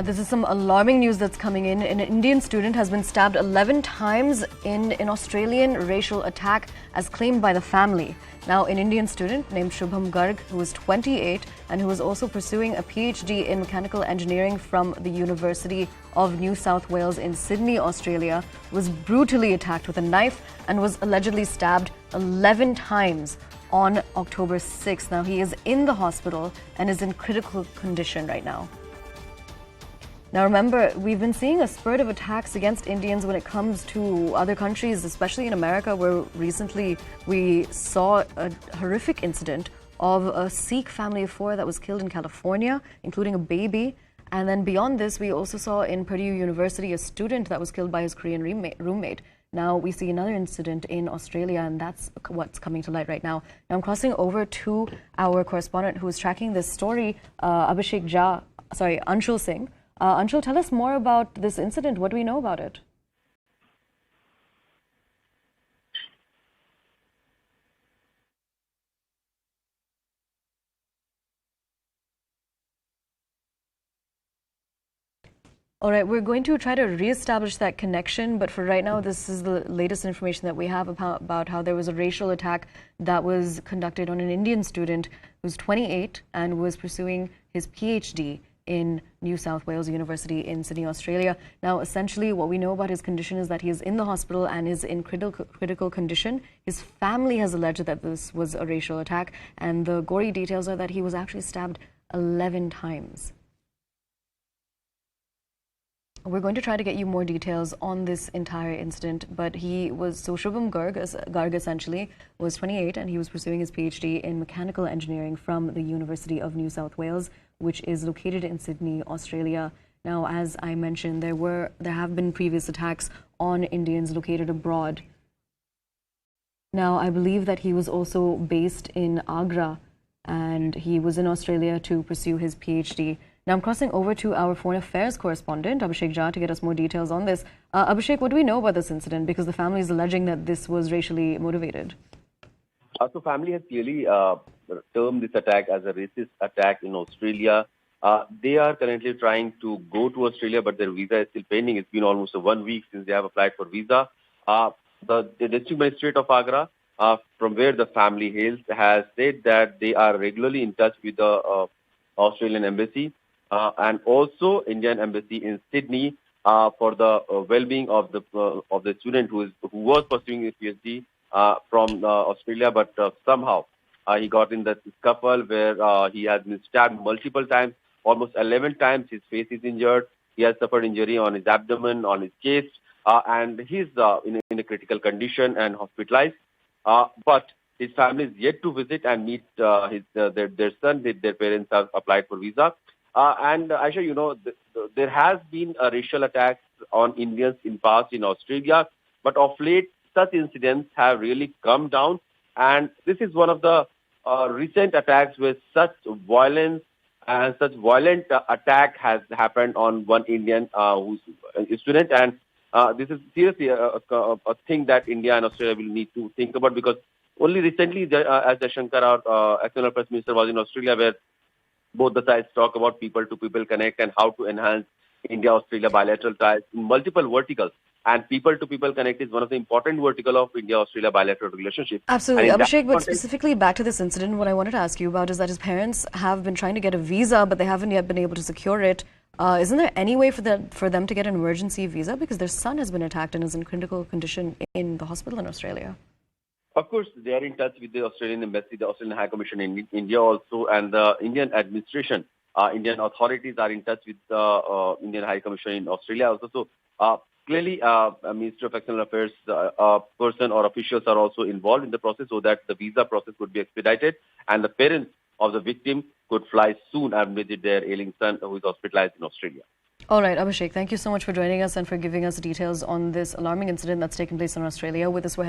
This is some alarming news that's coming in. An Indian student has been stabbed 11 times in an Australian racial attack as claimed by the family. Now, an Indian student named Shubham Garg, who was 28 and who was also pursuing a PhD in mechanical engineering from the University of New South Wales in Sydney, Australia, was brutally attacked with a knife and was allegedly stabbed 11 times on October 6th. Now, he is in the hospital and is in critical condition right now. Now remember, we've been seeing a spurt of attacks against Indians when it comes to other countries, especially in America, where recently we saw a horrific incident of a Sikh family of 4 that was killed in California, including a baby. And then beyond this, we also saw in Purdue University a student that was killed by his Korean roommate. Now we see another incident in Australia, and that's what's coming to light right now. Now I'm crossing over to our correspondent who is tracking this story, Anshul Singh. Anshul, tell us more about this incident. What do we know about it? All right, we're going to try to reestablish that connection, but for right now, this is the latest information that we have about how there was a racial attack that was conducted on an Indian student who's 28 and was pursuing his PhD in New South Wales University in Sydney, Australia. Now, essentially, what we know about his condition is that he is in the hospital and is in critical condition. His family has alleged that this was a racial attack, and the gory details are that he was actually stabbed 11 times. We're going to try to get you more details on this entire incident, but Shubham Garg essentially was 28 and he was pursuing his PhD in mechanical engineering from the University of New South Wales, which is located in Sydney, Australia. Now, as I mentioned, there have been previous attacks on Indians located abroad. Now, I believe that he was also based in Agra and he was in Australia to pursue his PhD. Now, I'm crossing over to our foreign affairs correspondent, Abhishek Jha, to get us more details on this. Abhishek, what do we know about this incident? Because the family is alleging that this was racially motivated. So family has clearly termed this attack as a racist attack in Australia. They are currently trying to go to Australia, but their visa is still pending. It's been almost 1 week since they have applied for visa. The district magistrate of Agra, from where the family hails, has said that they are regularly in touch with the Australian embassy and also Indian embassy in Sydney for the well-being of the student who was pursuing his PhD from Australia, but somehow he got in that scuffle where he has been stabbed multiple times, almost 11 times. His face is injured. He has suffered injury on his abdomen, on his chest, and he's in a critical condition and hospitalized. But his family is yet to visit and meet their son. Their parents have applied for visa. And Aisha, you know, there has been a racial attacks on Indians in past in Australia, but of late, such incidents have really come down. And this is one of the recent attacks where such violence and such violent attack has happened on one Indian who's a student. And this is seriously a thing that India and Australia will need to think about, because only recently, as Jaishankar, our external affairs minister, was in Australia, where both the sides talk about people-to-people connect and how to enhance India-Australia bilateral ties in multiple verticals. And people-to-people connect is one of the important verticals of India-Australia bilateral relationship. Absolutely. Abhishek, but specifically back to this incident, what I wanted to ask you about is that his parents have been trying to get a visa, but they haven't yet been able to secure it. Isn't there any way for them to get an emergency visa? Because their son has been attacked and is in critical condition in the hospital in Australia. Of course, they are in touch with the Australian embassy, the Australian High Commission in India also, and the Indian administration. Indian authorities are in touch with the Indian High Commission in Australia also. So clearly, Ministry of External Affairs person or officials are also involved in the process so that the visa process could be expedited and the parents of the victim could fly soon and visit their ailing son who is hospitalized in Australia. All right, Abhishek, thank you so much for joining us and for giving us details on this alarming incident that's taken place in Australia. With us, we're